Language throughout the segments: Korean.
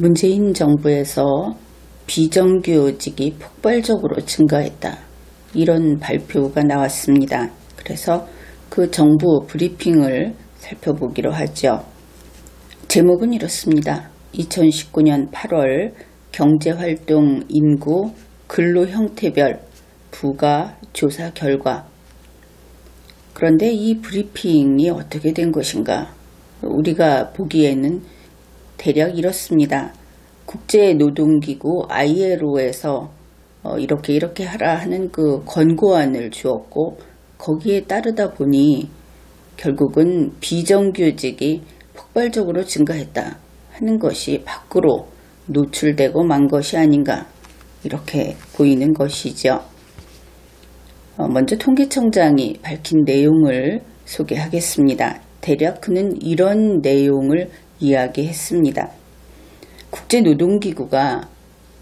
문재인 정부에서 비정규직이 폭발적으로 증가했다. 이런 발표가 나왔습니다. 그래서 그 정부 브리핑을 살펴보기로 하죠. 제목은 이렇습니다. 2019년 8월 경제활동 인구 근로 형태별 부가 조사 결과. 그런데 이 브리핑이 어떻게 된 것인가? 우리가 보기에는 대략 이렇습니다. 국제노동기구 ILO에서 이렇게 하라 하는 그 권고안을 주었고, 거기에 따르다 보니 결국은 비정규직이 폭발적으로 증가했다 하는 것이 밖으로 노출되고 만 것이 아닌가, 이렇게 보이는 것이죠. 먼저 통계청장이 밝힌 내용을 소개하겠습니다. 대략 그는 이런 내용을 이야기했습니다. 국제노동기구가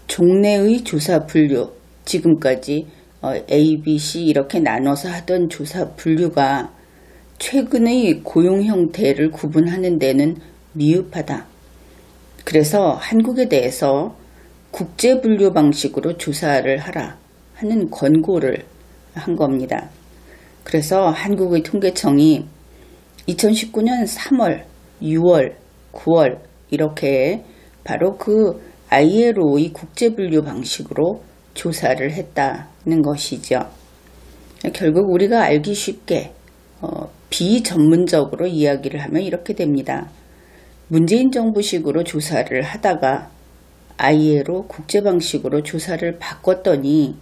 종래의 조사 분류, 지금까지 A, B, C 이렇게 나눠서 하던 조사 분류가 최근의 고용 형태를 구분하는 데는 미흡하다. 그래서 한국에 대해서 국제 분류 방식으로 조사를 하라 하는 권고를 한 겁니다. 그래서 한국의 통계청이 2019년 3월, 6월, 9월 이렇게 바로 그 ILO의 국제분류 방식으로 조사를 했다는 것이죠. 결국 우리가 알기 쉽게 비전문적으로 이야기를 하면 이렇게 됩니다. 문재인 정부식으로 조사를 하다가 ILO 국제방식으로 조사를 바꿨더니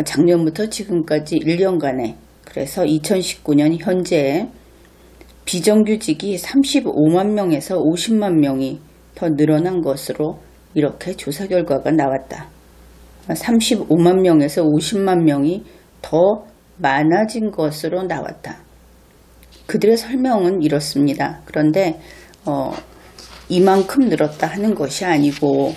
작년부터 지금까지 1년간에, 그래서 2019년 현재 비정규직이 35만 명에서 50만 명이 더 늘어난 것으로 이렇게 조사 결과가 나왔다. 35만 명에서 50만 명이 더 많아진 것으로 나왔다. 그들의 설명은 이렇습니다. 그런데 이만큼 늘었다 하는 것이 아니고,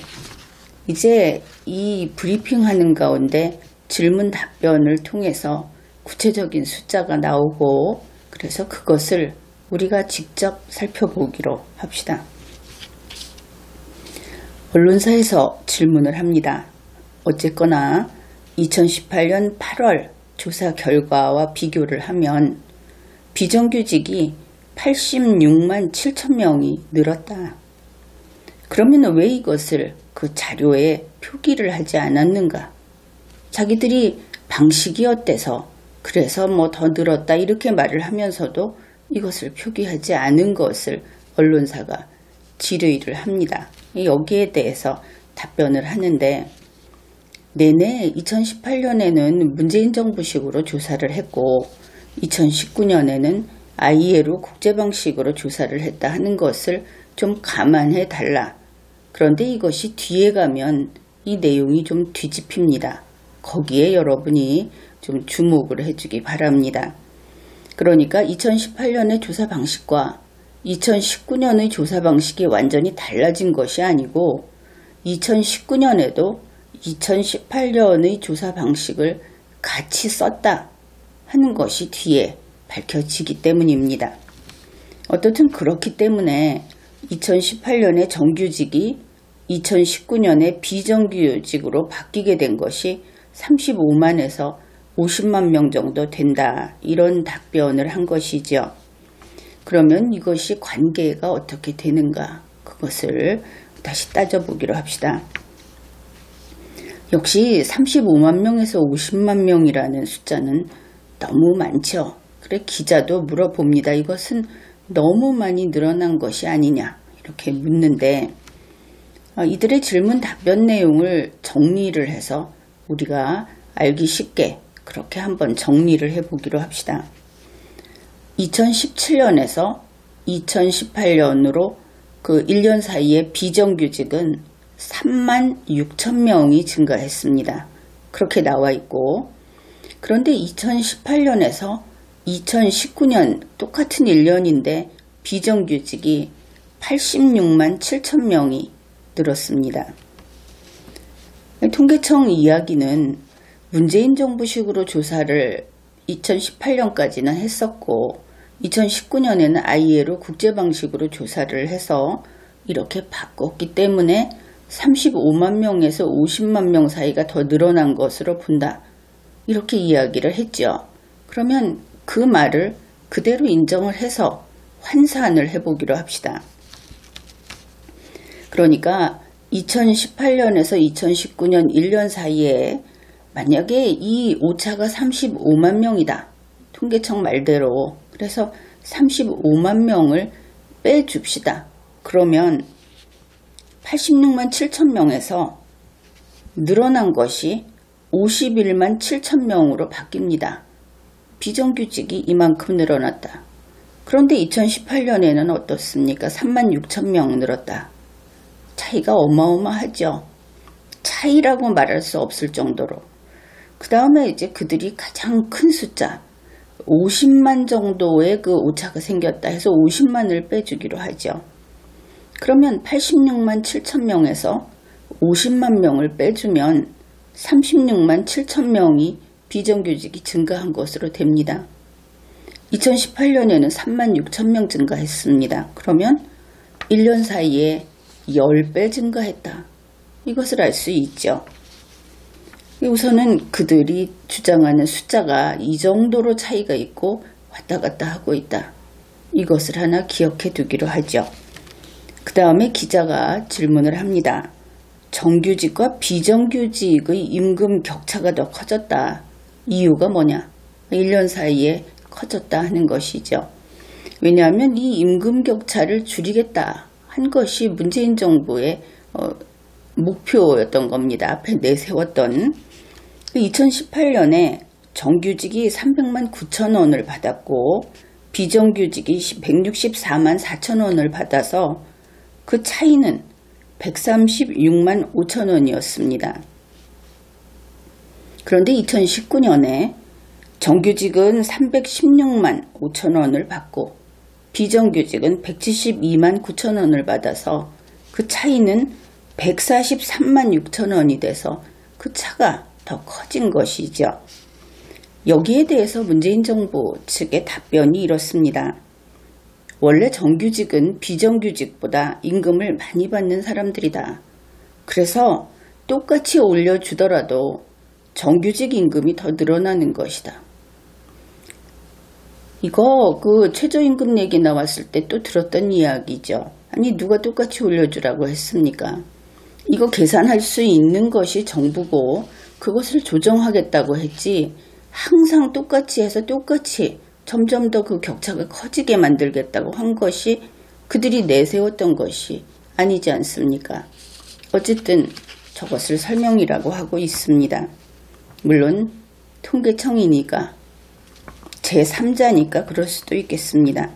이제 이 브리핑하는 가운데 질문 답변을 통해서 구체적인 숫자가 나오고, 그래서 그것을 우리가 직접 살펴보기로 합시다. 언론사에서 질문을 합니다. 어쨌거나 2018년 8월 조사 결과와 비교를 하면 비정규직이 86만 7천 명이 늘었다. 그러면 왜 이것을 그 자료에 표기를 하지 않았는가? 자기들이 방식이 어때서 그래서 뭐 더 늘었다 이렇게 말을 하면서도 이것을 표기하지 않은 것을 언론사가 질의를 합니다. 여기에 대해서 답변을 하는데, 내내 2018년에는 문재인 정부식으로 조사를 했고 2019년에는 ILO 국제방식으로 조사를 했다 하는 것을 좀 감안해 달라. 그런데 이것이 뒤에 가면 이 내용이 좀 뒤집힙니다. 거기에 여러분이 좀 주목을 해주기 바랍니다. 그러니까 2018년의 조사 방식과 2019년의 조사 방식이 완전히 달라진 것이 아니고 2019년에도 2018년의 조사 방식을 같이 썼다 하는 것이 뒤에 밝혀지기 때문입니다. 어떻든 그렇기 때문에 2018년의 정규직이 2019년에 비정규직으로 바뀌게 된 것이 35만에서 50만 명 정도 된다, 이런 답변을 한 것이죠. 그러면 이것이 관계가 어떻게 되는가, 그것을 다시 따져보기로 합시다. 역시 35만 명에서 50만 명이라는 숫자는 너무 많죠. 그래 기자도 물어봅니다. 이것은 너무 많이 늘어난 것이 아니냐, 이렇게 묻는데 이들의 질문 답변 내용을 정리를 해서 우리가 알기 쉽게 그렇게 한번 정리를 해보기로 합시다. 2017년에서 2018년으로 그 1년 사이에 비정규직은 3만 6천 명이 증가했습니다. 그렇게 나와 있고, 그런데 2018년에서 2019년 똑같은 1년인데 비정규직이 86만 7천 명이 늘었습니다. 통계청 이야기는 문재인 정부식으로 조사를 2018년까지는 했었고 2019년에는 ILO 국제방식으로 조사를 해서 이렇게 바꿨기 때문에 35만 명에서 50만 명 사이가 더 늘어난 것으로 본다. 이렇게 이야기를 했죠. 그러면 그 말을 그대로 인정을 해서 환산을 해보기로 합시다. 그러니까 2018년에서 2019년 1년 사이에 만약에 이 오차가 35만 명이다. 통계청 말대로. 그래서 35만 명을 빼줍시다. 그러면 86만 7천 명에서 늘어난 것이 51만 7천 명으로 바뀝니다. 비정규직이 이만큼 늘어났다. 그런데 2018년에는 어떻습니까? 3만 6천 명 늘었다. 차이가 어마어마하죠. 차이라고 말할 수 없을 정도로. 그 다음에 이제 그들이 가장 큰 숫자 50만 정도의 그 오차가 생겼다 해서 50만을 빼주기로 하죠. 그러면 86만 7천 명에서 50만 명을 빼주면 36만 7천 명이 비정규직이 증가한 것으로 됩니다. 2018년에는 3만 6천 명 증가했습니다. 그러면 1년 사이에 10배 증가했다. 이것을 알 수 있죠. 우선은 그들이 주장하는 숫자가 이 정도로 차이가 있고 왔다 갔다 하고 있다. 이것을 하나 기억해 두기로 하죠. 그 다음에 기자가 질문을 합니다. 정규직과 비정규직의 임금 격차가 더 커졌다. 이유가 뭐냐? 1년 사이에 커졌다 하는 것이죠. 왜냐하면 이 임금 격차를 줄이겠다 한 것이 문재인 정부의 목표였던 겁니다. 앞에 내세웠던 2018년에 정규직이 300만 9천 원을 받았고 비정규직이 164만 4천 원을 받아서 그 차이는 136만 5천 원이었습니다. 그런데 2019년에 정규직은 316만 5천 원을 받고 비정규직은 172만 9천 원을 받아서 그 차이는 143만 6천 원이 돼서 그 차가 더 커진 것이죠. 여기에 대해서 문재인 정부 측의 답변이 이렇습니다. 원래 정규직은 비정규직보다 임금을 많이 받는 사람들이다. 그래서 똑같이 올려주더라도 정규직 임금이 더 늘어나는 것이다. 이거 최저임금 얘기 나왔을 때 또 들었던 이야기죠. 아니 누가 똑같이 올려주라고 했습니까? 이거 계산할 수 있는 것이 정부고 그것을 조정하겠다고 했지 항상 똑같이 해서 똑같이 점점 더 그 격차가 커지게 만들겠다고 한 것이 그들이 내세웠던 것이 아니지 않습니까? 어쨌든 저것을 설명이라고 하고 있습니다. 물론 통계청이니까 제3자니까 그럴 수도 있겠습니다.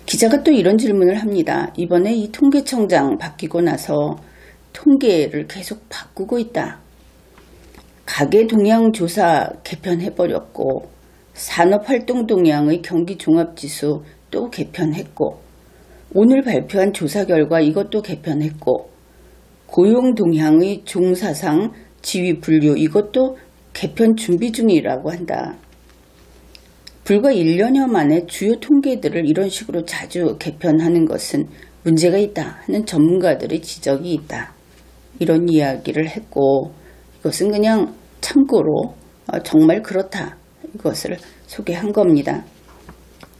기자가 또 이런 질문을 합니다. 이번에 이 통계청장 바뀌고 나서 통계를 계속 바꾸고 있다. 가계 동향 조사 개편해버렸고 산업활동 동향의 경기종합지수 또 개편했고 오늘 발표한 조사 결과 이것도 개편했고 고용 동향의 종사상 지위 분류 이것도 개편 준비 중이라고 한다. 불과 1년여 만에 주요 통계들을 이런 식으로 자주 개편하는 것은 문제가 있다 하는 전문가들의 지적이 있다. 이런 이야기를 했고 이것은 그냥 참고로 정말 그렇다. 이것을 소개한 겁니다.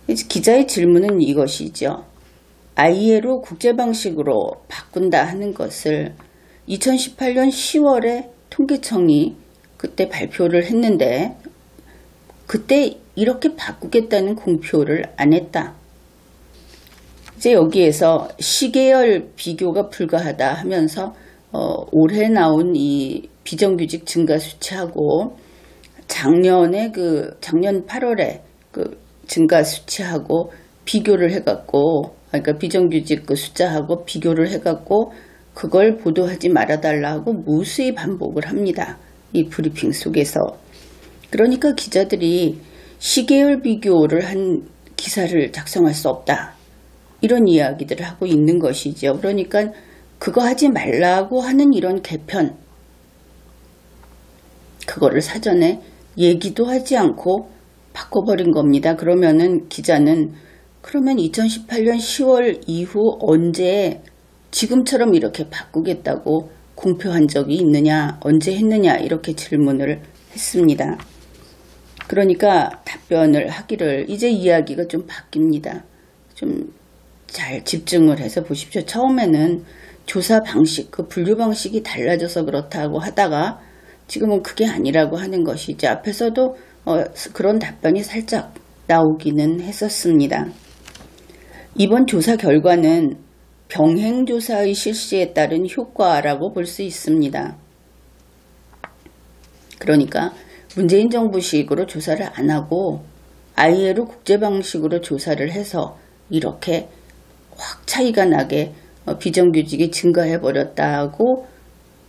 기자의 질문은 이것이죠. ILO 국제방식으로 바꾼다 하는 것을 2018년 10월에 통계청이 그때 발표를 했는데 그때 이렇게 바꾸겠다는 공표를 안 했다. 이제 여기에서 시계열 비교가 불가하다 하면서 올해 나온 이 비정규직 증가 수치하고 작년 8월에 그 증가 수치하고 비교를 해갖고 그러니까 비정규직 그 숫자하고 비교를 해갖고 그걸 보도하지 말아달라고 무수히 반복을 합니다. 이 브리핑 속에서. 그러니까 기자들이 시계열 비교를 한 기사를 작성할 수 없다. 이런 이야기들을 하고 있는 것이죠. 그러니까 그거 하지 말라고 하는 이런 개편 그거를 사전에 얘기도 하지 않고 바꿔버린 겁니다. 그러면은 기자는 그러면 2018년 10월 이후 언제 지금처럼 이렇게 바꾸겠다고 공표한 적이 있느냐, 언제 했느냐 이렇게 질문을 했습니다. 그러니까 답변을 하기를 이제 이야기가 좀 바뀝니다. 좀 잘 집중을 해서 보십시오. 처음에는 조사 방식, 그 분류 방식이 달라져서 그렇다고 하다가 지금은 그게 아니라고 하는 것이죠. 앞에서도 그런 답변이 살짝 나오기는 했었습니다. 이번 조사 결과는 병행조사의 실시에 따른 효과라고 볼 수 있습니다. 그러니까 문재인 정부식으로 조사를 안 하고 ILO 국제 방식으로 조사를 해서 이렇게 확 차이가 나게 비정규직이 증가해버렸다고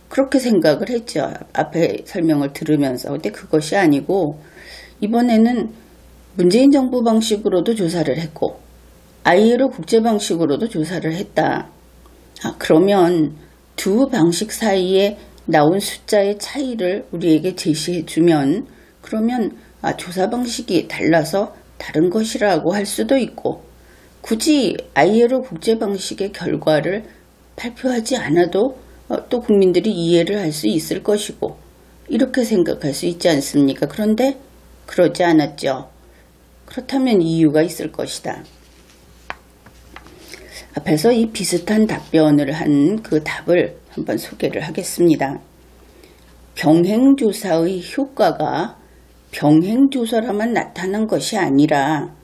그렇게 생각을 했죠. 앞에 설명을 들으면서. 근데 그것이 아니고 이번에는 문재인 정부 방식으로도 조사를 했고 ILO 국제 방식으로도 조사를 했다. 그러면 두 방식 사이에 나온 숫자의 차이를 우리에게 제시해 주면 그러면 조사 방식이 달라서 다른 것이라고 할 수도 있고 굳이 ILO 국제 방식의 결과를 발표하지 않아도 또 국민들이 이해를 할 수 있을 것이고 이렇게 생각할 수 있지 않습니까? 그런데 그러지 않았죠. 그렇다면 이유가 있을 것이다. 앞에서 이 비슷한 답변을 한 그 답을 한번 소개를 하겠습니다. 병행조사의 효과가 병행조사로만 나타난 것이 아니라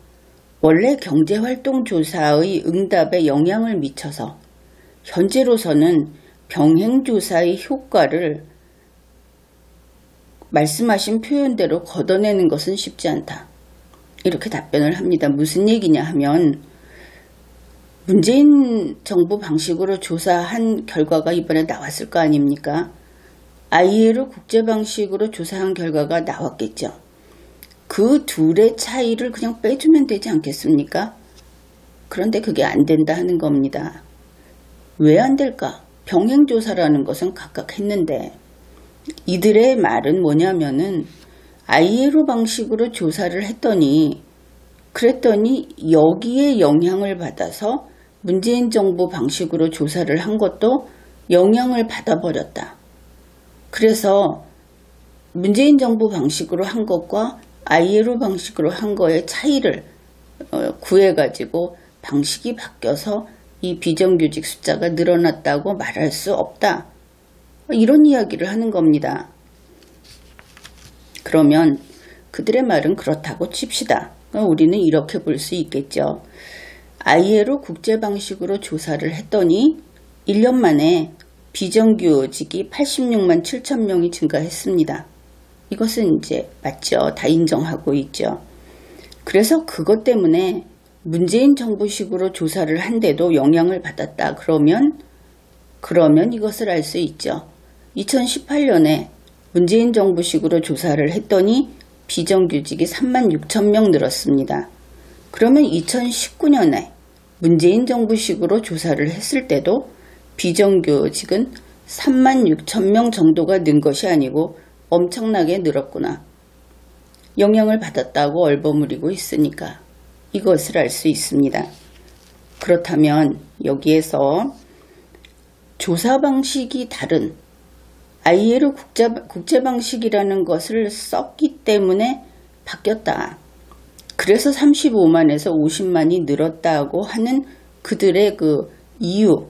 원래 경제활동조사의 응답에 영향을 미쳐서 현재로서는 병행조사의 효과를 말씀하신 표현대로 걷어내는 것은 쉽지 않다. 이렇게 답변을 합니다. 무슨 얘기냐 하면 문재인 정부 방식으로 조사한 결과가 이번에 나왔을 거 아닙니까? ILO 국제 방식으로 조사한 결과가 나왔겠죠. 그 둘의 차이를 그냥 빼주면 되지 않겠습니까? 그런데 그게 안 된다 하는 겁니다. 왜 안 될까? 병행조사라는 것은 각각 했는데 이들의 말은 뭐냐면은 ILO 방식으로 조사를 했더니 그랬더니 여기에 영향을 받아서 문재인 정부 방식으로 조사를 한 것도 영향을 받아버렸다. 그래서 문재인 정부 방식으로 한 것과 ILO 방식으로 한 거의 차이를 구해가지고 방식이 바뀌어서 이 비정규직 숫자가 늘어났다고 말할 수 없다. 이런 이야기를 하는 겁니다. 그러면 그들의 말은 그렇다고 칩시다. 우리는 이렇게 볼 수 있겠죠. ILO 국제 방식으로 조사를 했더니 1년 만에 비정규직이 86만 7천 명이 증가했습니다. 이것은 이제 맞죠. 다 인정하고 있죠. 그래서 그것 때문에 문재인 정부식으로 조사를 한데도 영향을 받았다. 그러면 이것을 알 수 있죠. 2018년에 문재인 정부식으로 조사를 했더니 비정규직이 3만 6천 명 늘었습니다. 그러면 2019년에 문재인 정부식으로 조사를 했을 때도 비정규직은 3만 6천 명 정도가 는 것이 아니고 엄청나게 늘었구나. 영향을 받았다고 얼버무리고 있으니까 이것을 알 수 있습니다. 그렇다면 여기에서 조사 방식이 다른 ILO 국제 방식이라는 것을 썼기 때문에 바뀌었다. 그래서 35만에서 50만이 늘었다고 하는 그들의 그 이유,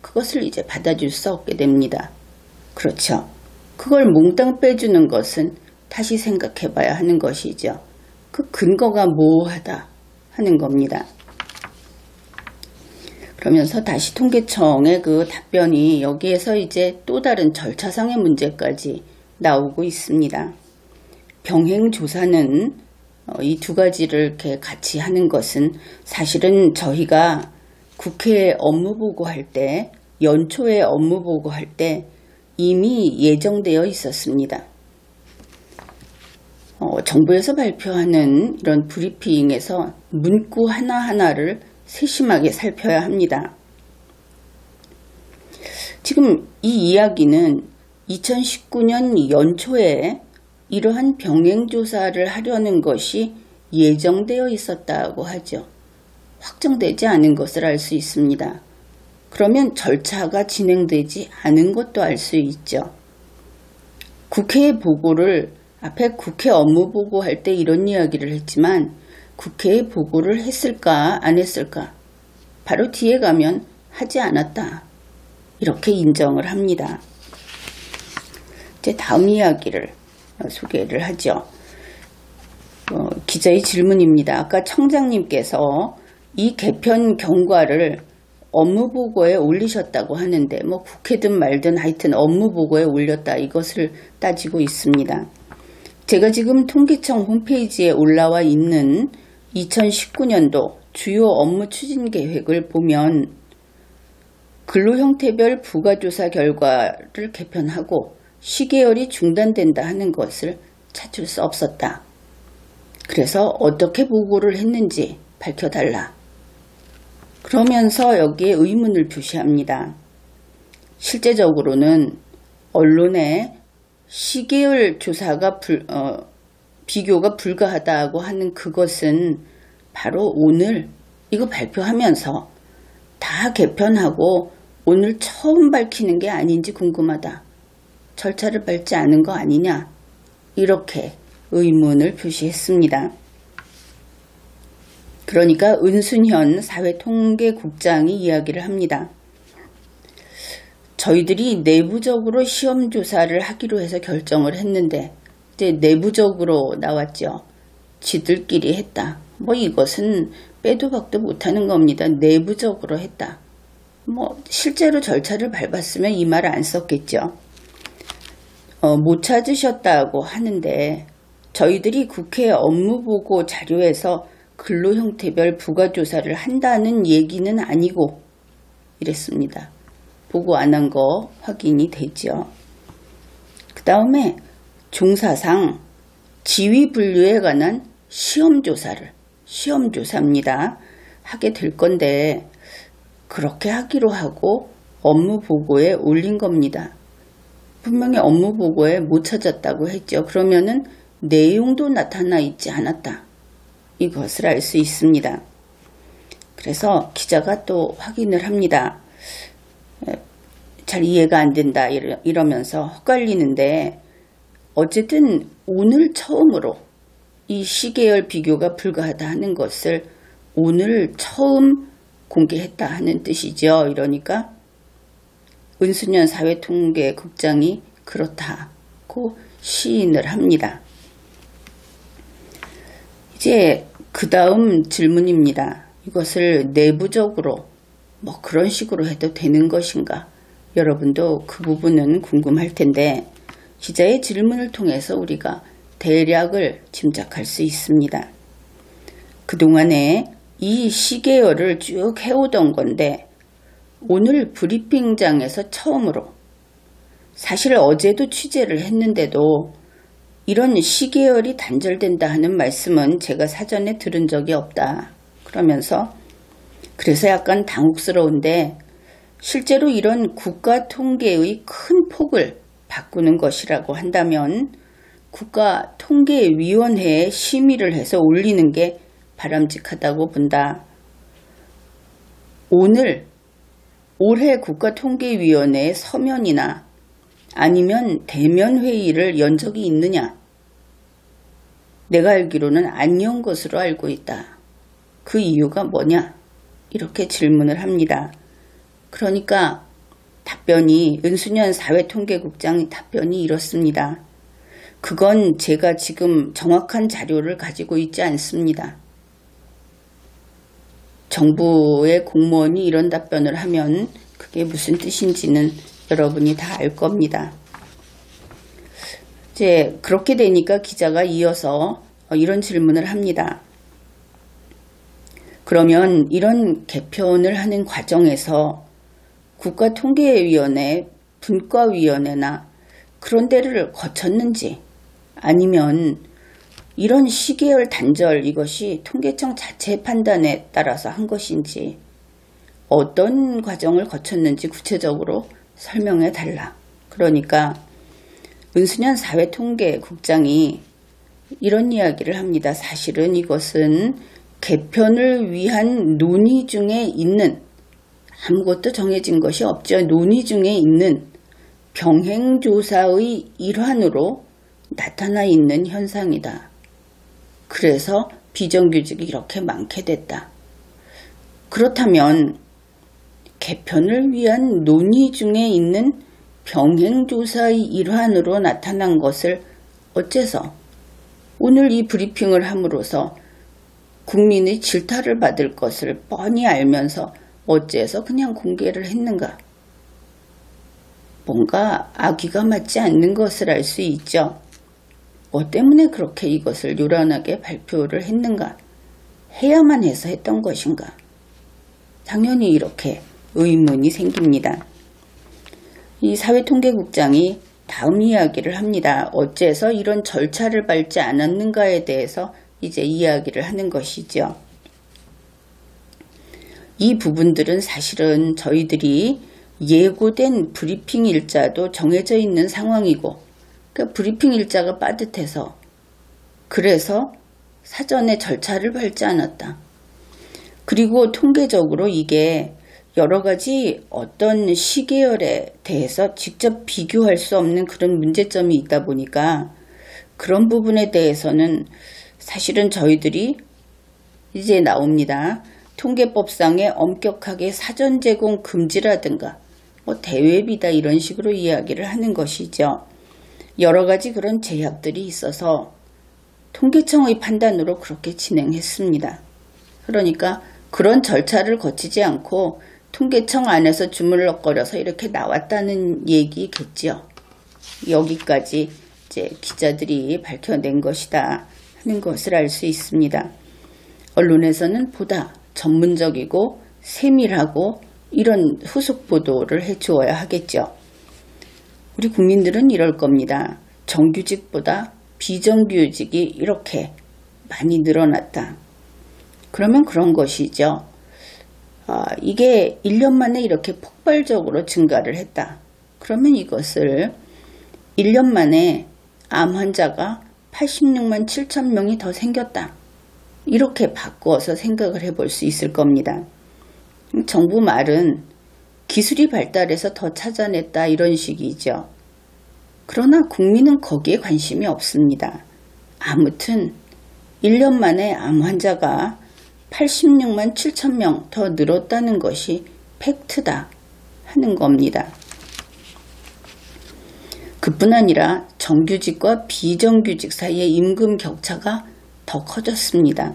그것을 이제 받아줄 수 없게 됩니다. 그렇죠. 그걸 몽땅 빼주는 것은 다시 생각해 봐야 하는 것이죠. 그 근거가 모호하다 하는 겁니다. 그러면서 다시 통계청의 그 답변이 여기에서 이제 또 다른 절차상의 문제까지 나오고 있습니다. 병행조사는 이 두 가지를 이렇게 같이 하는 것은 사실은 저희가 국회 업무보고할 때, 연초에 업무보고할 때 이미 예정되어 있었습니다. 정부에서 발표하는 이런 브리핑에서 문구 하나하나를 세심하게 살펴야 합니다. 지금 이 이야기는 2019년 연초에 이러한 병행조사를 하려는 것이 예정되어 있었다고 하죠. 확정되지 않은 것을 알 수 있습니다. 그러면 절차가 진행되지 않은 것도 알 수 있죠. 국회에 보고를 앞에 국회 업무 보고할 때 이런 이야기를 했지만 국회에 보고를 했을까 안 했을까? 바로 뒤에 가면 하지 않았다. 이렇게 인정을 합니다. 이제 다음 이야기를 소개를 하죠. 기자의 질문입니다. 아까 청장님께서 이 개편 경과를 업무보고에 올리셨다고 하는데 국회든 말든 하여튼 업무보고에 올렸다 이것을 따지고 있습니다. 제가 지금 통계청 홈페이지에 올라와 있는 2019년도 주요 업무 추진 계획을 보면 근로형태별 부가조사 결과를 개편하고 시계열이 중단된다 하는 것을 찾을 수 없었다. 그래서 어떻게 보고를 했는지 밝혀달라. 그러면서 여기에 의문을 표시합니다. 실제적으로는 언론에 시계열 조사가 비교가 불가하다고 하는 그것은 바로 오늘 이거 발표하면서 다 개편하고 오늘 처음 밝히는 게 아닌지 궁금하다. 절차를 밟지 않은 거 아니냐? 이렇게 의문을 표시했습니다. 그러니까 은순현 사회통계국장이 이야기를 합니다. 저희들이 내부적으로 시험조사를 하기로 해서 결정을 했는데 이제 내부적으로 나왔죠. 지들끼리 했다. 이것은 빼도 박도 못하는 겁니다. 내부적으로 했다. 실제로 절차를 밟았으면 이 말을 안 썼겠죠. 못 찾으셨다고 하는데 저희들이 국회 업무보고 자료에서 근로형태별 부가조사를 한다는 얘기는 아니고 이랬습니다. 보고 안 한 거 확인이 되죠. 그 다음에 종사상 지위분류에 관한 시험조사입니다. 하게 될 건데 그렇게 하기로 하고 업무보고에 올린 겁니다. 분명히 업무보고에 못 찾았다고 했죠. 그러면은 내용도 나타나 있지 않았다. 이것을 알 수 있습니다. 그래서 기자가 또 확인을 합니다. 잘 이해가 안 된다 이러면서 헛갈리는데 어쨌든 오늘 처음으로 이 시계열 비교가 불가하다 하는 것을 오늘 처음 공개했다 하는 뜻이죠. 이러니까 은순현 사회통계국장이 그렇다고 시인을 합니다. 이제 그 다음 질문입니다. 이것을 내부적으로 그런 식으로 해도 되는 것인가? 여러분도 그 부분은 궁금할 텐데 기자의 질문을 통해서 우리가 대략을 짐작할 수 있습니다. 그동안에 이 시계열을 쭉 해오던 건데 오늘 브리핑장에서 처음으로 사실 어제도 취재를 했는데도 이런 시계열이 단절된다 하는 말씀은 제가 사전에 들은 적이 없다. 그러면서 그래서 약간 당혹스러운데 실제로 이런 국가통계의 큰 폭을 바꾸는 것이라고 한다면 국가통계위원회에 심의를 해서 올리는 게 바람직하다고 본다. 올해 국가통계위원회의 서면이나 아니면 대면 회의를 연 적이 있느냐? 내가 알기로는 안 연 것으로 알고 있다. 그 이유가 뭐냐? 이렇게 질문을 합니다. 그러니까 은순현 사회통계국장의 답변이 이렇습니다. 그건 제가 지금 정확한 자료를 가지고 있지 않습니다. 정부의 공무원이 이런 답변을 하면 그게 무슨 뜻인지는 여러분이 다 알 겁니다. 이제 그렇게 되니까 기자가 이어서 이런 질문을 합니다. 그러면 이런 개편을 하는 과정에서 국가통계위원회, 분과위원회나 그런 데를 거쳤는지 아니면 이런 시계열 단절 이것이 통계청 자체 판단에 따라서 한 것인지 어떤 과정을 거쳤는지 구체적으로 설명해 달라. 그러니까 은순현 사회통계국장이 이런 이야기를 합니다. 사실은 이것은 개편을 위한 논의 중에 있는, 아무것도 정해진 것이 없죠. 논의 중에 있는 병행조사의 일환으로 나타나 있는 현상이다. 그래서 비정규직이 이렇게 많게 됐다. 그렇다면 개편을 위한 논의 중에 있는 병행조사의 일환으로 나타난 것을 어째서 오늘 이 브리핑을 함으로써 국민의 질타를 받을 것을 뻔히 알면서 어째서 그냥 공개를 했는가? 뭔가 악의가 맞지 않는 것을 알 수 있죠. 뭐 때문에 그렇게 이것을 요란하게 발표를 했는가? 해야만 해서 했던 것인가? 당연히 이렇게 의문이 생깁니다. 이 사회통계국장이 다음 이야기를 합니다. 어째서 이런 절차를 밟지 않았는가에 대해서 이제 이야기를 하는 것이죠. 이 부분들은 사실은 저희들이 예고된 브리핑 일자도 정해져 있는 상황이고, 그러니까 브리핑 일자가 빠듯해서, 그래서 사전에 절차를 밟지 않았다. 그리고 통계적으로 이게 여러 가지 어떤 시계열에 대해서 직접 비교할 수 없는 그런 문제점이 있다 보니까 그런 부분에 대해서는 사실은 저희들이 이제 나옵니다. 통계법상에 엄격하게 사전 제공 금지라든가 뭐 대외비다 이런 식으로 이야기를 하는 것이죠. 여러 가지 그런 제약들이 있어서 통계청의 판단으로 그렇게 진행했습니다. 그러니까 그런 절차를 거치지 않고 통계청 안에서 주물럭거려서 이렇게 나왔다는 얘기겠죠. 여기까지 이제 기자들이 밝혀낸 것이다 하는 것을 알 수 있습니다. 언론에서는 보다 전문적이고 세밀하고 이런 후속 보도를 해주어야 하겠죠. 우리 국민들은 이럴 겁니다. 정규직보다 비정규직이 이렇게 많이 늘어났다. 그러면 그런 것이죠. 이게 1년 만에 이렇게 폭발적으로 증가를 했다. 그러면 이것을 1년 만에 암 환자가 86만 7천 명이 더 생겼다. 이렇게 바꾸어서 생각을 해볼 수 있을 겁니다. 정부 말은 기술이 발달해서 더 찾아냈다 이런 식이죠. 그러나 국민은 거기에 관심이 없습니다. 아무튼 1년 만에 암 환자가 86만 7천 명 더 늘었다는 것이 팩트다 하는 겁니다. 그뿐 아니라 정규직과 비정규직 사이의 임금 격차가 더 커졌습니다.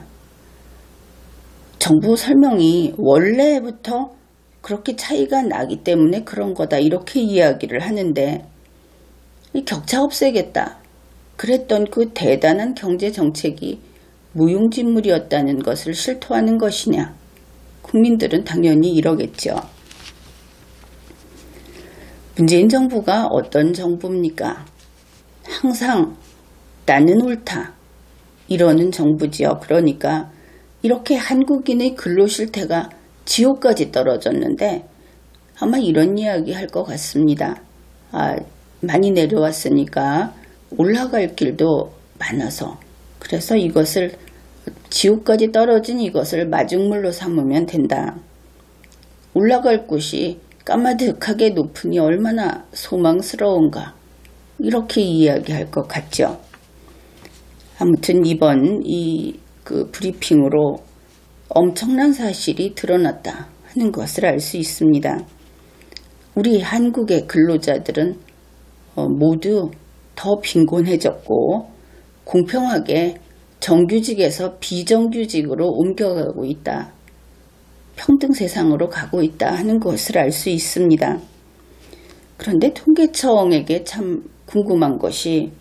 정부 설명이 원래부터 그렇게 차이가 나기 때문에 그런 거다 이렇게 이야기를 하는데, 이 격차 없애겠다 그랬던 그 대단한 경제 정책이 무용지물이었다는 것을 실토하는 것이냐? 국민들은 당연히 이러겠죠. 문재인 정부가 어떤 정부입니까? 항상 나는 옳다 이러는 정부지요. 그러니까 이렇게 한국인의 근로 실태가 지옥까지 떨어졌는데 아마 이런 이야기 할 것 같습니다. 많이 내려왔으니까 올라갈 길도 많아서, 그래서 이것을 지옥까지 떨어진 이것을 마중물로 삼으면 된다. 올라갈 곳이 까마득하게 높으니 얼마나 소망스러운가, 이렇게 이야기할 것 같죠. 아무튼 이번 그 브리핑으로 엄청난 사실이 드러났다 하는 것을 알 수 있습니다. 우리 한국의 근로자들은 모두 더 빈곤해졌고 공평하게 정규직에서 비정규직으로 옮겨가고 있다. 평등 세상으로 가고 있다 하는 것을 알 수 있습니다. 그런데 통계청에게 참 궁금한 것이,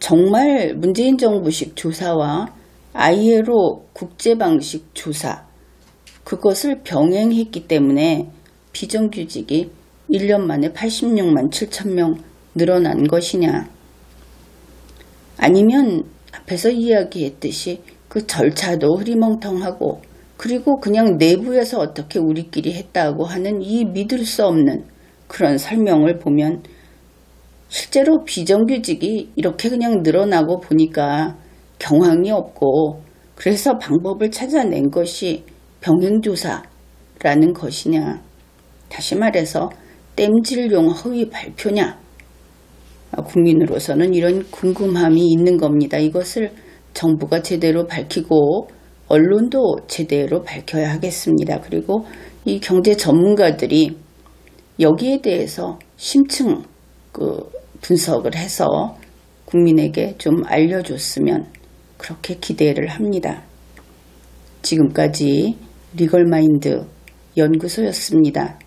정말 문재인 정부식 조사와 ILO 국제방식 조사, 그것을 병행했기 때문에 비정규직이 1년 만에 86만 7천 명 늘어난 것이냐, 아니면 앞에서 이야기했듯이 그 절차도 흐리멍텅하고 그리고 그냥 내부에서 어떻게 우리끼리 했다고 하는 이 믿을 수 없는 그런 설명을 보면 실제로 비정규직이 이렇게 그냥 늘어나고 보니까 경황이 없고 그래서 방법을 찾아낸 것이 병행조사라는 것이냐, 다시 말해서 땜질용 허위 발표냐. 국민으로서는 이런 궁금함이 있는 겁니다. 이것을 정부가 제대로 밝히고 언론도 제대로 밝혀야 하겠습니다. 그리고 이 경제 전문가들이 여기에 대해서 심층 분석을 해서 국민에게 좀 알려줬으면 그렇게 기대를 합니다. 지금까지 리걸마인드 연구소였습니다.